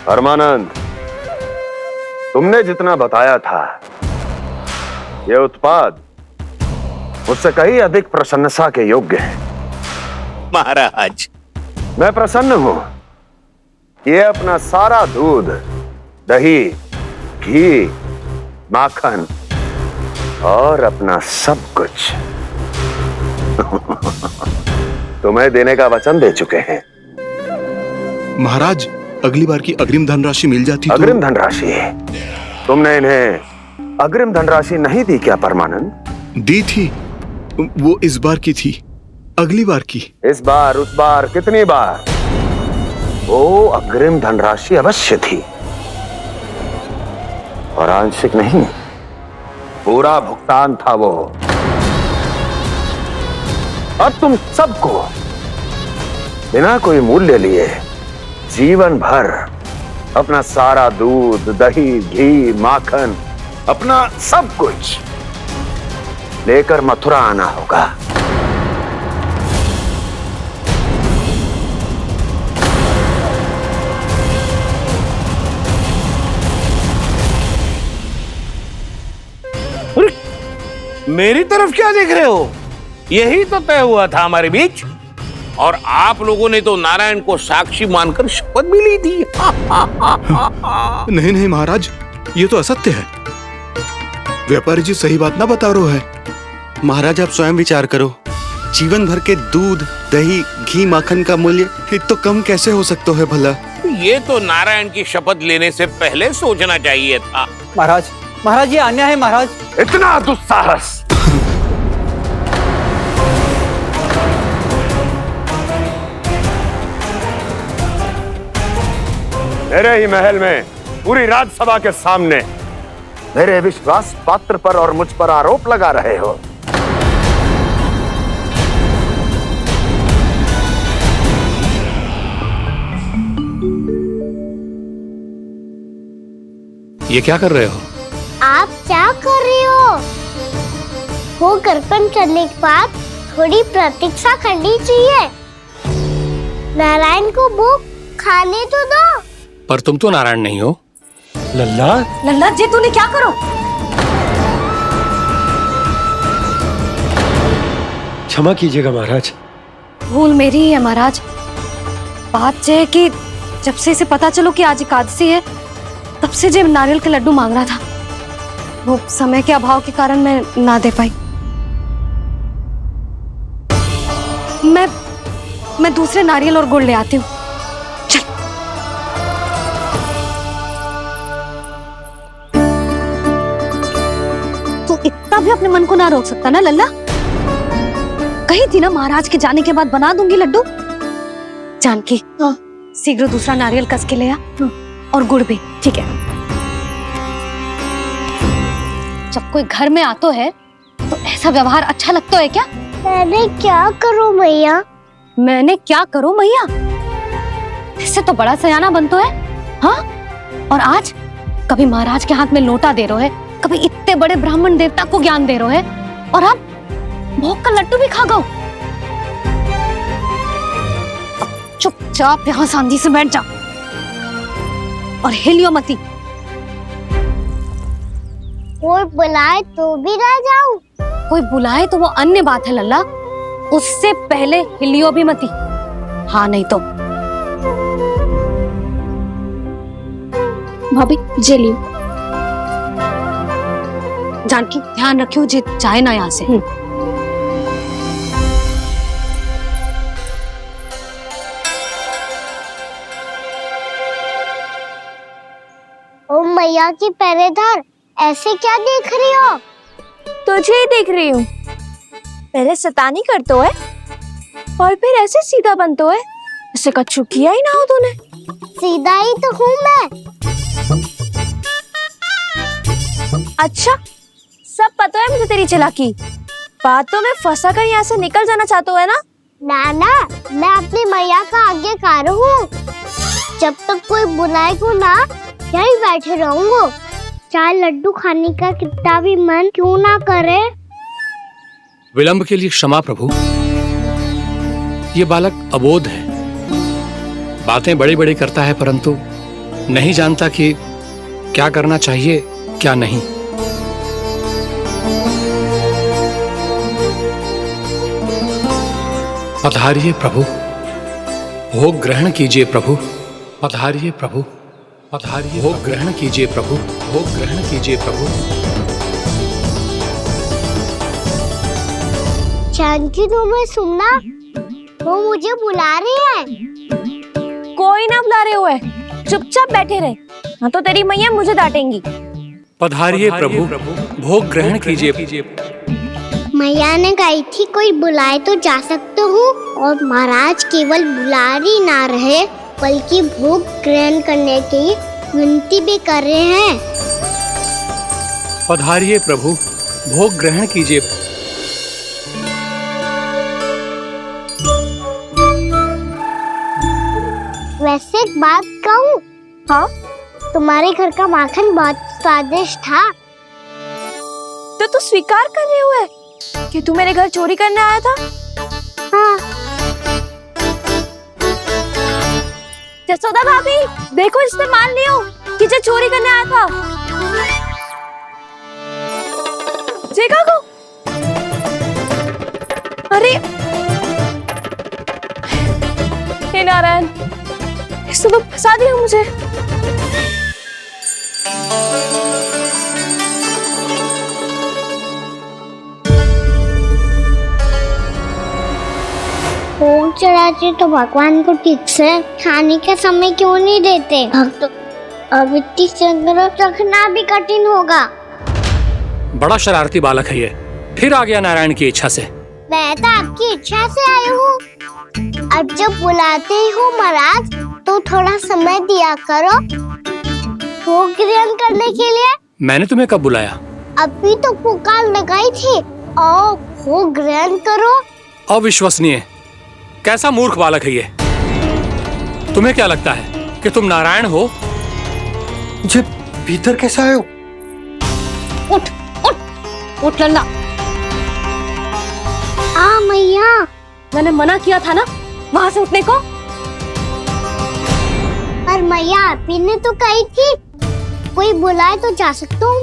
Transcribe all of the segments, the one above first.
परमानंद, तुमने जितना बताया था, यह उत्पाद मुझसे कहीं अधिक प्रशंसा के योग्य है। महाराज, मैं प्रसन्न हूं। ये अपना सारा दूध, दही, घी, माखन और अपना सब कुछ तुम्हें देने का वचन दे चुके हैं। महाराज, अगली बार की अग्रिम धनराशि मिल जाती तो। अग्रिम धनराशि? तुमने इन्हें अग्रिम धनराशि नहीं दी क्या परमानंद? दी थी, वो इस बार की थी, अगली बार की। इस बार, उस बार, कितनी बार? वो अग्रिम धनराशि अवश्य थी और आंशिक नहीं, पूरा भुगतान था वो। अब तुम सबको बिना कोई मूल्य लिए जीवन भर अपना सारा दूध, दही, घी, माखन, अपना सब कुछ लेकर मथुरा आना होगा। मेरी तरफ क्या देख रहे हो? यही तो तय हुआ था हमारे बीच, और आप लोगों ने तो नारायण को साक्षी मानकर शपथ भी ली थी। नहीं नहीं महाराज, ये तो असत्य है। व्यापारी जी सही बात ना बता रहे हैं। महाराज, आप स्वयं विचार करो, जीवन भर के दूध, दही, घी, माखन का मूल्य इतना कम कैसे हो सकता है भला? ये तो नारायण की शपथ लेने से पहले सोचना चाहिए था। महाराज, महाराज ये अन्याय है महाराज। इतना दुस्साहस! मेरे ही महल में पूरी राज्यसभा के सामने मेरे विश्वास पात्र पर और मुझ पर आरोप लगा रहे हो। ये क्या कर रहे हो? आप क्या कर रहे हो? वो कर्पण करने के बाद थोड़ी प्रतीक्षा करनी चाहिए। नारायण को भूख खाने तो दो। पर तुम तो नारायण नहीं हो। लल्ला, लल्ला जी, तूने क्या करो? क्षमा कीजिएगा महाराज। भूल मेरी ही है महाराज। बात यह है कि जब से इसे पता चलो कि आज एकादशी है, तब से जो नारियल के लड्डू मांग रहा था, वो समय के अभाव के कारण मैं ना दे पाई। मैं दूसरे नारियल और गुड़ ले आती हूँ। चल। तू इतना भी अपने मन को ना रोक सकता ना लल्ला? कही थी ना महाराज के जाने के बाद बना दूंगी लड्डू। जानकी, शीघ्र दूसरा नारियल कस के ले आ, और गुड़ भी। ठीक है। जब कोई घर में आतो है तो ऐसा व्यवहार अच्छा लगता है क्या? मैंने क्या करूं मैया? मैंने क्या करूं मैया? इससे तो बड़ा सयाना बनतो है। हाँ? और आज कभी महाराज के हाथ में लोटा दे रहे है, कभी इतने बड़े ब्राह्मण देवता को ज्ञान दे रहे है, और अब भोग का लड्डू भी खा गो। चुपचाप यहाँ शांति से बैठ जा और हिलियो मती। कोई बुलाए तो भी ना जाऊं? कोई बुलाए तो वो अन्य बात है लल्ला, उससे पहले हिलियो भी मती। हाँ नहीं तो। भाभी जे लियो। जानकी, ध्यान रखियो जे जाए ना यहाँ से। ओ मैया की पहरेदार, ऐसे क्या देख रही हो? तुझे ही देख रही हूँ। पहले शैतानी करतो है और फिर ऐसे सीधा बनतो है, ऐसे कछु किया ही ना हो तूने। सीधा ही तो हूँ मैं। अच्छा, सब पता है मुझे तेरी चालाकी। बातों में फंसा कर यहाँ से निकल जाना चाहते हो है ना? नाना, मैं अपनी मैया का आज्ञाकार हूँ। जब तक कोई बुलाएगा ना, यहीं बैठे रहूंगा, चाहे लड्डू खाने का कितना भी मन क्यों ना करे। विलंब के लिए क्षमा प्रभु। ये बालक अबोध है, बातें बड़ी बड़ी करता है, परंतु नहीं जानता कि क्या करना चाहिए क्या नहीं। पधारिए प्रभु, भोग ग्रहण कीजिए प्रभु। पधारिए प्रभु, पधारिए, भोग ग्रहण कीजिए प्रभु, भोग ग्रहण कीजिए प्रभु। जानकी तुम्हें सुनना, वो मुझे बुला रही है। कोई ना बुला रहे हुए, चुपचाप बैठे रहे, हाँ तो तेरी मैया मुझे डांटेंगी। पधारिए प्रभु, भोग ग्रहण कीजिए। मैया ने कही थी कोई बुलाए तो जा सकते हूँ, और महाराज केवल बुलारी ना रहे बल्कि भोग ग्रहण करने की विनती भी कर रहे हैं। पधारिए प्रभु, भोग ग्रहण कीजिए। वैसे एक बात कहूँ? हाँ? तुम्हारे घर का माखन बहुत स्वादिष्ट था। तो तू स्वीकार कर रहे हुए कि तू मेरे घर चोरी करने आया था? हाँ। जसोदा भाभी, देखो इसने मान लियो कि जो चोरी करने आया था। देखा को? अरे हे नारायण, इसने तो फंसा दिया मुझे। भोग चढ़ाते तो भगवान को ठीक से खाने का समय क्यों नहीं देते? भक्त अब इतनी संग्रह रखना भी कठिन होगा। बड़ा शरारती बालक है ये, फिर आ गया नारायण की इच्छा से। मैं तो आपकी इच्छा से आई हूँ। अब जब बुलाते ही हो महाराज तो थोड़ा समय दिया करो भोग ग्रहण करने के लिए। मैंने तुम्हें कब बुलाया? अभी तो पुकार लगाई थी, आओ भोग ग्रहण करो। अविश्वसनीय, कैसा मूर्ख बालक है ये। तुम्हें क्या लगता है कि तुम नारायण हो? मुझे भीतर कैसे आए हो? उठ उठ उठ लल्ला। मैया, मैंने मना किया था ना वहां से उठने को। पर मैया आपी ने तो कही थी कोई बुलाए तो जा सकता हूँ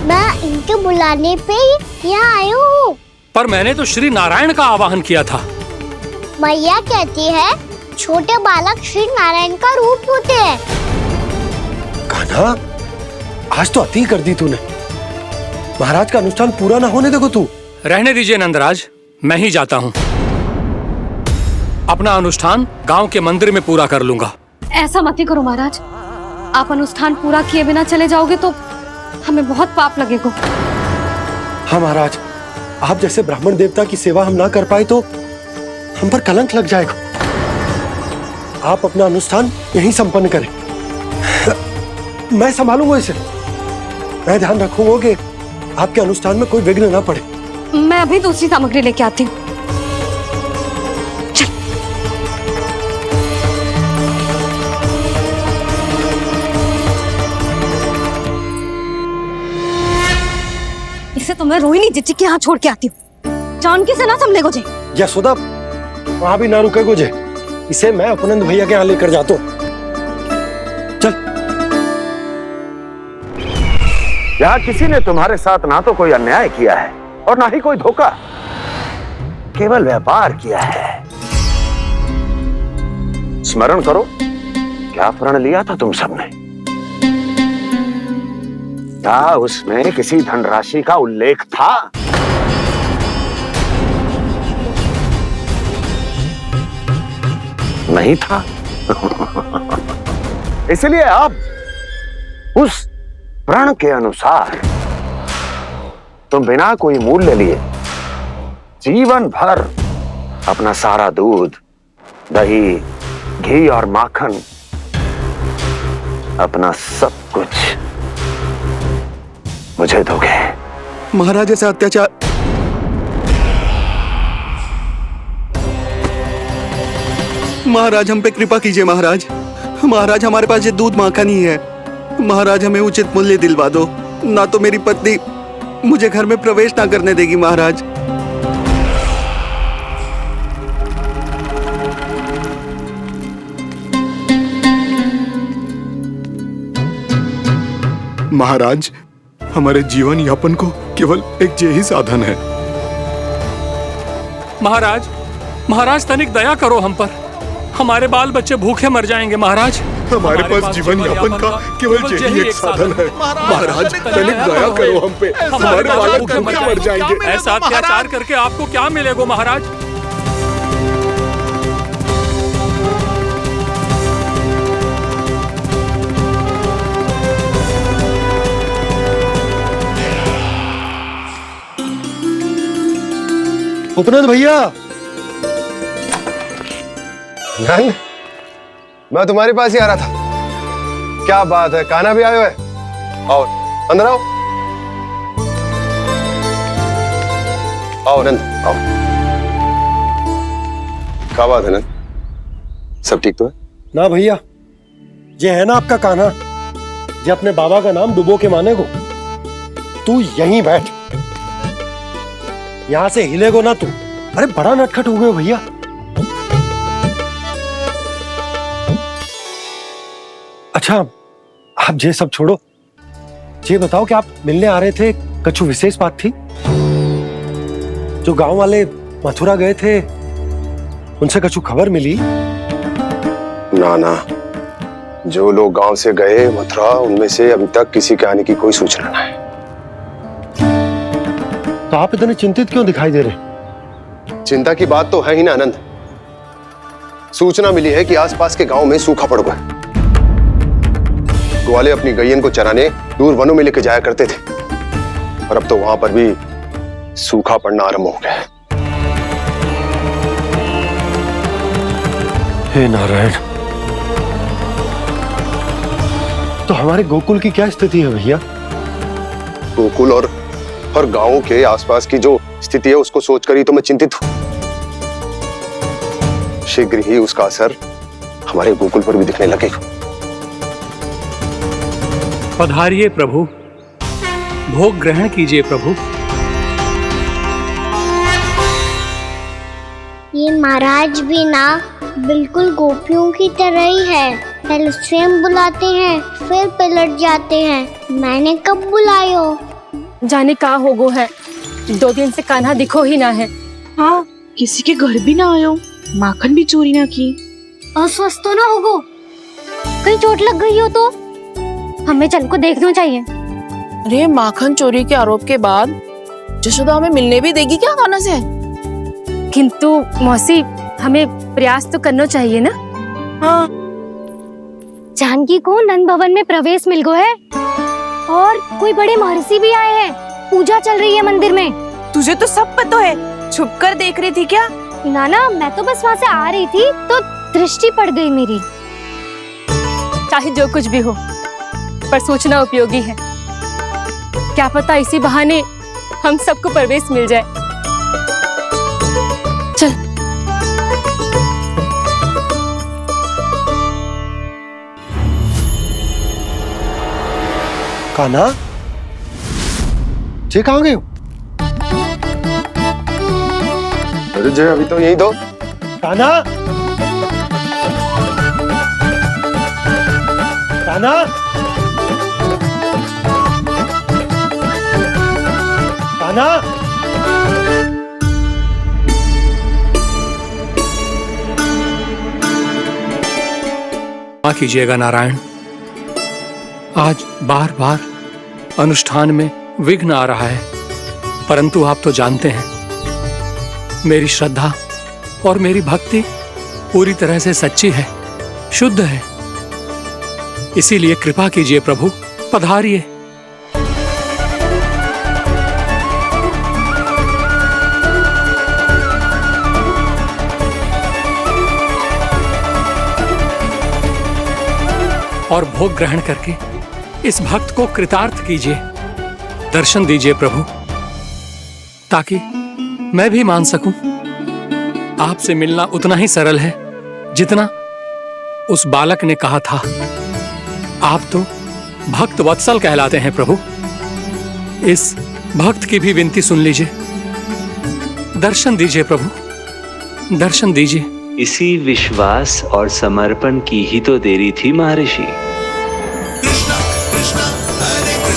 मैं इनके बुलाने पे ही यहाँ आई हूँ। पर मैंने तो श्री नारायण का आवाहन किया था। मैया कहती है छोटे बालक श्री नारायण का रूप होते हैं। कान्हा, आज तो अति कर दी तूने। महाराज का अनुष्ठान पूरा ना होने देखो तू। रहने दीजिए नंदराज, मैं ही जाता हूँ। अपना अनुष्ठान गांव के मंदिर में पूरा कर लूंगा। ऐसा मत ही करो महाराज, आप अनुष्ठान पूरा किए बिना चले जाओगे तो हमें बहुत पाप लगेगा। हाँ महाराज, आप जैसे ब्राह्मण देवता की सेवा हम ना कर पाए तो हम पर कलंक लग जाएगा। आप अपना अनुष्ठान यहीं संपन्न करें, मैं संभालूंगा इसे। मैं ध्यान रखूंगा कि आपके अनुष्ठान में कोई विघ्न ना पड़े। मैं अभी दूसरी सामग्री लेके आती हूँ। इसे तो मैं रोहिणी जीजी के यहाँ छोड़ के आती हूँ। जानकी से ना संभले गुजे। यशोदा, वहां भी ना रुके गुजे। इसे मैं अपनंद भैया के यहाँ लेकर जाता हूँ। चल। यहाँ किसी ने तुम्हारे साथ ना तो कोई अन्याय किया है और ना ही कोई धोखा, केवल व्यापार किया है। स्मरण करो क्या प्रण लिया था तुम सबने? क्या उसमें किसी धनराशि का उल्लेख था? नहीं था। इसलिए अब उस प्रण के अनुसार तुम बिना कोई मूल्य लिए जीवन भर अपना सारा दूध, दही, घी और माखन, अपना सब कुछ मुझे दोगे। महाराज ऐसा अत्याचार। महाराज हम पे कृपा कीजिए। महाराज, महाराज हमारे पास ये दूध माखन ही है। महाराज हमें उचित मूल्य दिलवा दो, ना तो मेरी पत्नी मुझे घर में प्रवेश ना करने देगी। महाराज महाराज, हमारे जीवन यापन को केवल एक यही साधन है। महाराज, महाराज तनिक दया करो हम पर। हमारे बाल बच्चे भूखे मर जाएंगे महाराज। हमारे पास जीवन यापन का केवल यही एक साधन है। महाराज, तनिक दया करो हम पे। हमारे बालक भूखे मर जाएंगे। ऐसा अत्याचार करके आपको क्या मिलेगा महाराज? उपनंद भैया, नंद, मैं तुम्हारे पास ही आ रहा था। क्या बात है, कान्हा भी आयो है? आओ अंदर आओ। आओ नंद आओ। क्या बात है नंद, सब ठीक तो है? ना भैया, ये है ना आपका कान्हा, ये अपने बाबा का नाम डुबो के माने को। तू यहीं बैठ, यहां से हिलेगो ना तू। अरे बड़ा नटखट हो गए हो भैया। अच्छा, आप ये सब छोड़ो, ये बताओ कि आप मिलने आ रहे थे, कछु विशेष बात थी? जो गांव वाले मथुरा गए थे, उनसे कछु खबर मिली? ना ना, जो लोग गांव से गए मथुरा, उनमें से अभी तक किसी के आने की कोई सूचना नहीं है। तो आप इतने चिंतित क्यों दिखाई दे रहे? चिंता की बात तो है ही ना आनंद। सूचना मिली है कि आसपास के गांव में सूखा पड़ गया। ग्वाले अपनी गैयन को चराने दूर वनों में लेके जाया करते थे, और अब तो वहां पर भी सूखा पड़ना आरंभ हो गया है। हे नारायण, तो हमारे गोकुल की क्या स्थिति है भैया? गोकुल और गांवों के आसपास की जो स्थिति है उसको सोचकर ही तो मैं चिंतित हूं। शीघ्र ही उसका असर हमारे गोकुल पर भी दिखने लगेगा। पधारिए प्रभु, भोग ग्रहण कीजिए प्रभु। ये महाराज भी ना बिल्कुल गोपियों की तरह ही है। पहले स्वयं बुलाते हैं, फिर पलट जाते हैं। मैंने कब बुलायो? जाने का हो गो है, 2 दिन से कान्हा दिखो ही ना है। हाँ, किसी के घर भी ना आयो, माखन भी चोरी ना की। अस्वस्थ तो ना होगो, कहीं चोट लग गई हो तो हमें चल को देखना चाहिए। अरे माखन चोरी के आरोप के बाद जशोदा हमें मिलने भी देगी क्या कान्हा से? किंतु मौसी, हमें प्रयास तो करना चाहिए ना। हाँ, जानकी को नंद भवन में प्रवेश मिल गो है, और कोई बड़े महर्षि भी आए हैं। पूजा चल रही है मंदिर में। तुझे तो सब पता है, छुप कर देख रही थी क्या? ना, मैं तो बस वहाँ से आ रही थी तो दृष्टि पड़ गई मेरी। चाहे जो कुछ भी हो, पर सूचना उपयोगी है। क्या पता इसी बहाने हम सबको प्रवेश मिल जाए। चल। कान्हा, जे कहाँ गए हो? अरे जय, अभी तो यही दो। कान्हा, कान्हा, कान्हा। क्षमा कीजिएगा नारायण, आज बार बार अनुष्ठान में विघ्न आ रहा है, परंतु आप तो जानते हैं मेरी श्रद्धा और मेरी भक्ति पूरी तरह से सच्ची है, शुद्ध है। इसीलिए कृपा कीजिए प्रभु, पधारिए। और भोग ग्रहण करके इस भक्त को कृतार्थ कीजिए। दर्शन दीजिए प्रभु, ताकि मैं भी मान सकूं। आपसे मिलना उतना ही सरल है जितना उस बालक ने कहा था। आप तो भक्त वत्सल कहलाते हैं प्रभु। इस भक्त की भी विनती सुन लीजिए। दर्शन दीजिए प्रभु, दर्शन दीजिए। इसी विश्वास और समर्पण की ही तो देरी थी महर्षि। कृष्णा कृष्णा हरे कृष्णा।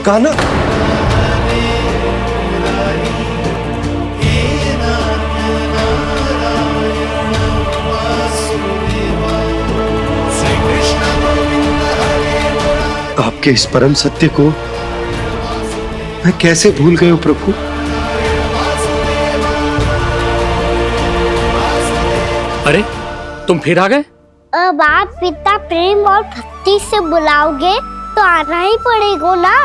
कान्हा, आपके इस परम सत्य को मैं कैसे भूल गया प्रभु। अरे तुम फिर आ गए? अब आप पिता प्रेम और भक्ति से बुलाओगे तो आना ही पड़ेगा ना।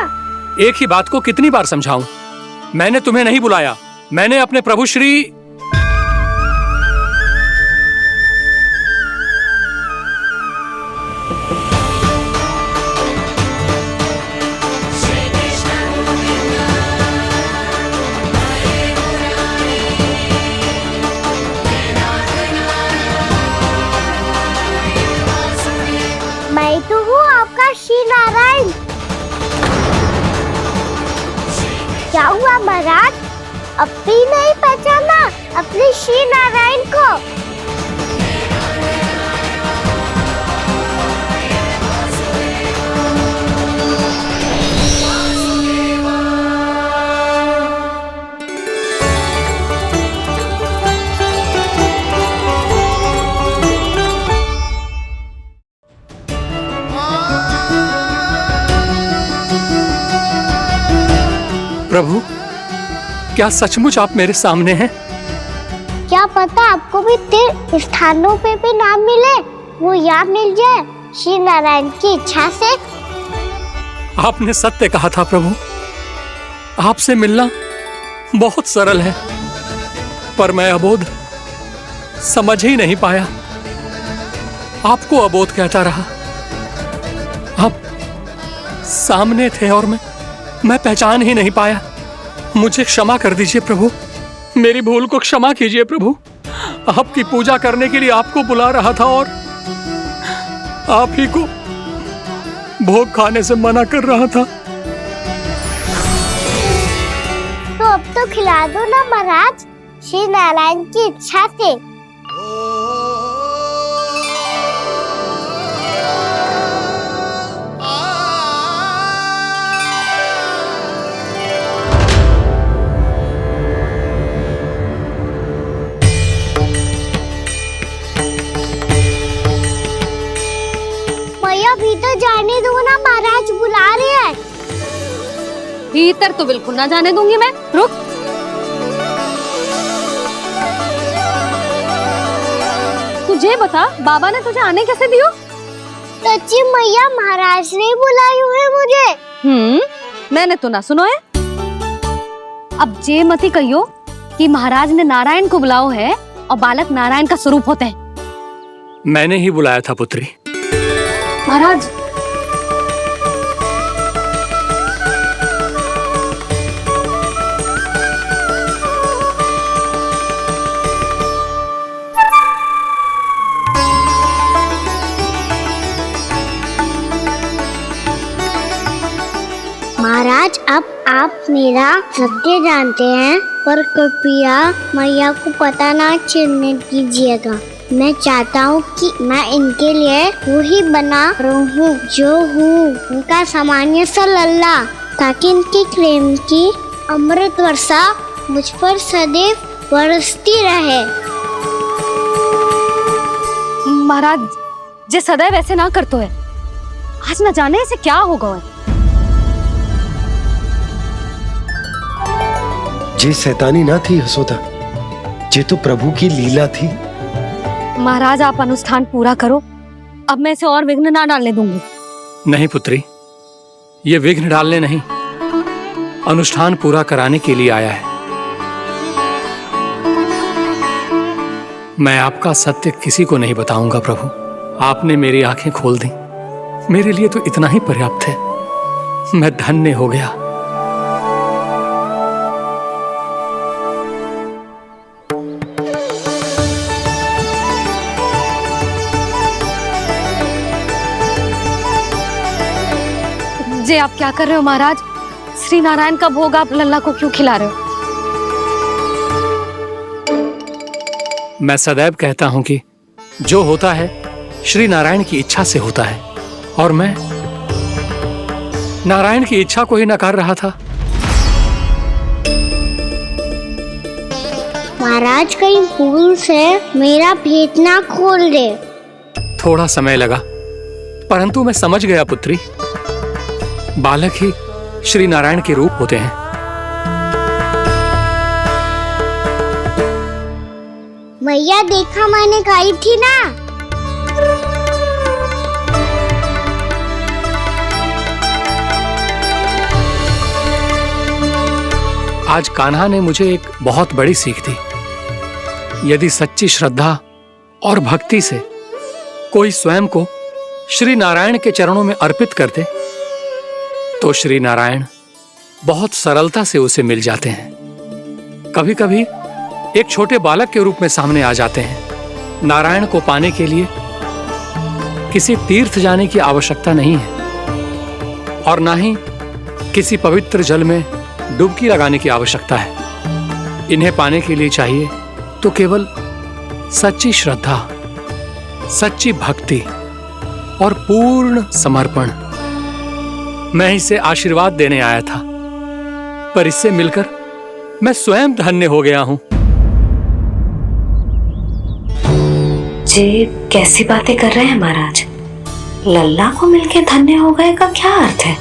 एक ही बात को कितनी बार समझाऊं? मैंने तुम्हें नहीं बुलाया, मैंने अपने प्रभु श्री मैं तो हूँ आपका श्री नारायण। क्या हुआ महाराज, अब भी नहीं पहचाना अपने श्री नारायण को? प्रभु, क्या सचमुच आप मेरे सामने हैं? क्या पता आपको भी तीर्थ स्थानों पे भी नाम मिले, वो यहाँ मिल जाए श्री नारायण की इच्छा से। आपने सत्य कहा था प्रभु, आपसे मिलना बहुत सरल है, पर मैं अबोध समझ ही नहीं पाया। आपको अबोध कहता रहा। आप सामने थे और मैं पहचान ही नहीं पाया। मुझे क्षमा कर दीजिए प्रभु, मेरी भूल को क्षमा कीजिए प्रभु। आपकी पूजा करने के लिए आपको बुला रहा था और आप ही को भोग खाने से मना कर रहा था। तो अब तो खिला दो ना महाराज, श्री नारायण की इच्छा से। भीतर जाने दो ना, महाराज बुला रहे हैं। भीतर तो बिल्कुल ना जाने दूंगी मैं, रुक। तुझे बता, बाबा ने तुझे आने कैसे दियो? सच्ची मैया, महाराज ने बुलाई हुई मुझे। मैंने तो ना सुनो है। अब जे मती कहियो कि महाराज ने नारायण को बुलाओ है और बालक नारायण का स्वरूप होते हैं। मैंने ही बुलाया था पुत्री। महाराज, महाराज, अब आप मेरा सत्य जानते हैं, पर कृपया मैया को पता ना चलने दीजिएगा। मैं चाहता हूँ कि मैं इनके लिए वही बना रहूँ जो हूँ, उनका सामान्य सा लल्ला, ताकि इनके प्रेम की अमृत वर्षा मुझ पर सदैव बरसती रहे। महाराज, जे सदैव ऐसे ना करतो है, आज न जाने इसे क्या होगा है। जे शैतानी ना थी यशोदा, जे तो प्रभु की लीला थी। महाराज, आप अनुष्ठान पूरा करो, अब मैं इसे और विघ्न ना डालने दूंगी। नहीं पुत्री, ये विघ्न डालने नहीं, अनुष्ठान पूरा कराने के लिए आया है। मैं आपका सत्य किसी को नहीं बताऊंगा प्रभु। आपने मेरी आंखें खोल दी, मेरे लिए तो इतना ही पर्याप्त है। मैं धन्य हो गया। जे आप क्या कर रहे हो महाराज? श्री नारायण का भोग आप लल्ला को क्यों खिला रहे हो? मैं सदैव कहता हूं कि जो होता है श्री नारायण की इच्छा से होता है, और मैं नारायण की इच्छा को ही नकार रहा था। महाराज कहीं भूल से मेरा भेद ना खोल दे। थोड़ा समय लगा, परंतु मैं समझ गया पुत्री। बालक ही श्री नारायण के रूप होते हैं। मैया देखा मैंने कही थी ना। आज कान्हा ने मुझे एक बहुत बड़ी सीख दी। यदि सच्ची श्रद्धा और भक्ति से कोई स्वयं को श्री नारायण के चरणों में अर्पित कर दे तो श्री नारायण बहुत सरलता से उसे मिल जाते हैं। कभी कभी एक छोटे बालक के रूप में सामने आ जाते हैं। नारायण को पाने के लिए किसी तीर्थ जाने की आवश्यकता नहीं है और ना ही किसी पवित्र जल में डुबकी लगाने की आवश्यकता है। इन्हें पाने के लिए चाहिए तो केवल सच्ची श्रद्धा, सच्ची भक्ति और पूर्ण समर्पण। मैं इसे आशीर्वाद देने आया था, पर इससे मिलकर मैं स्वयं धन्य हो गया हूं। जी कैसी बातें कर रहे हैं महाराज? लल्ला को मिलके धन्य हो गए का क्या अर्थ है?